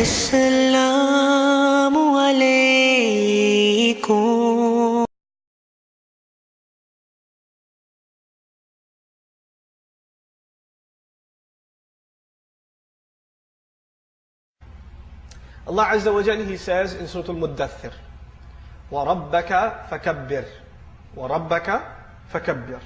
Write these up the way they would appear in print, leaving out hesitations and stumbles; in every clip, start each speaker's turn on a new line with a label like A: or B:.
A: Assalamu alaikum.
B: Allah Azza wa Jalla, He says in Surah Al-Muddathir, وَرَبَّكَ فَكَبِّرْ وَرَبَّكَ فَكَبِّرْ.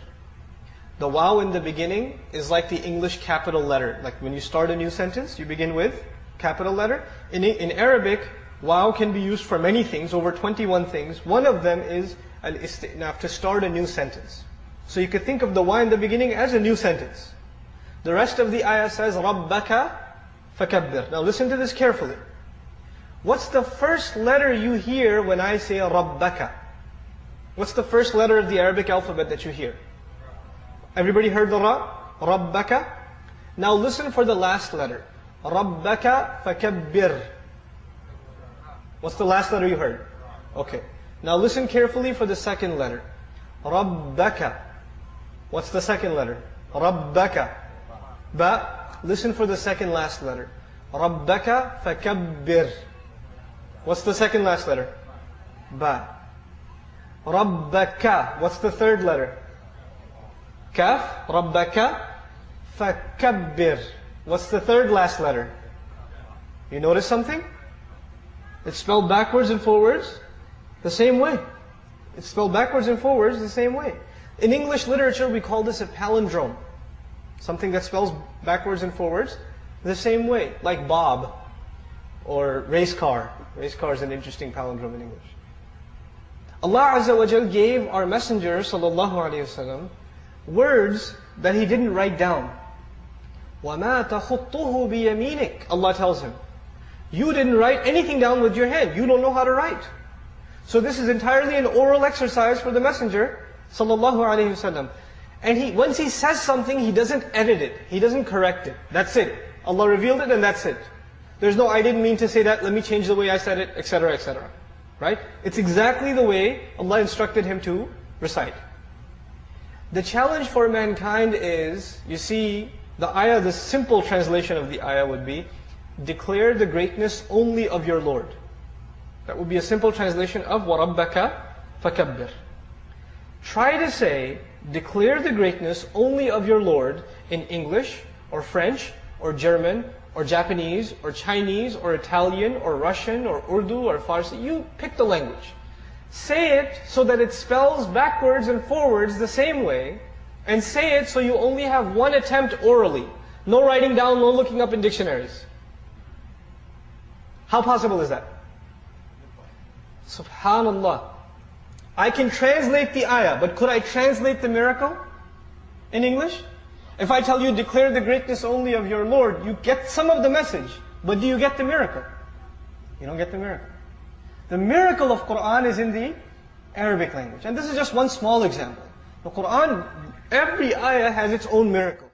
B: The waw in the beginning is like the English capital letter. Like when you start a new sentence, you begin with capital letter. In Arabic, waw can be used for many things, over 21 things. One of them is al-istinaf, to start a new sentence. So you could think of the waw in the beginning as a new sentence. The rest of the ayah says, رَبَّكَ فَكَبِّرْ. Now listen to this carefully. What's the first letter you hear when I say رَبَّكَ? What's the first letter of the Arabic alphabet that you hear? Everybody heard the Ra? رَبَّكَ. Now listen for the last letter. رَبَّكَ فَكَبِّرْ. What's the last letter you heard? Okay. Now listen carefully for the second letter. رَبَّكَ. What's the second letter? رَبَّكَ. Ba. Listen for the second last letter. رَبَّكَ فَكَبِّرْ. What's the second last letter? Ba. رَبَّكَ. What's the third letter? Kaf. رَبَّكَ فَكَبِّرْ. What's the third last letter? You notice something? It's spelled backwards and forwards the same way. It's spelled backwards and forwards the same way. In English literature, we call this a palindrome. Something that spells backwards and forwards the same way. Like Bob or race car. Race car is an interesting palindrome in English. Allah Azza wa Jal gave our Messenger sallallahu alaihi wasallam words that He didn't write down. وَمَا تَخُطُّهُ بِيَمِينِكَ. Allah tells him, you didn't write anything down with your hand. You don't know how to write. So this is entirely an oral exercise for the Messenger sallallahu alaihi wasallam. And once he says something, he doesn't edit it. He doesn't correct it. That's it. Allah revealed it and that's it. There's no, I didn't mean to say that, let me change the way I said it, etc., etc. Right? It's exactly the way Allah instructed him to recite. The challenge for mankind is, you see, the ayah, the simple translation of the ayah would be, declare the greatness only of your Lord. That would be a simple translation of وَرَبَّكَ فَكَبِّرْ. Try to say, declare the greatness only of your Lord in English, or French, or German, or Japanese, or Chinese, or Italian, or Russian, or Urdu, or Farsi. You pick the language. Say it so that it spells backwards and forwards the same way, and say it so you only have one attempt orally. No writing down, no looking up in dictionaries. How possible is that? Subhanallah. I can translate the ayah, but could I translate the miracle in English? If I tell you, declare the greatness only of your Lord, you get some of the message, but do you get the miracle? You don't get the miracle. The miracle of Qur'an is in the Arabic language. And this is just one small example. The Qur'an, every ayah has its own miracle.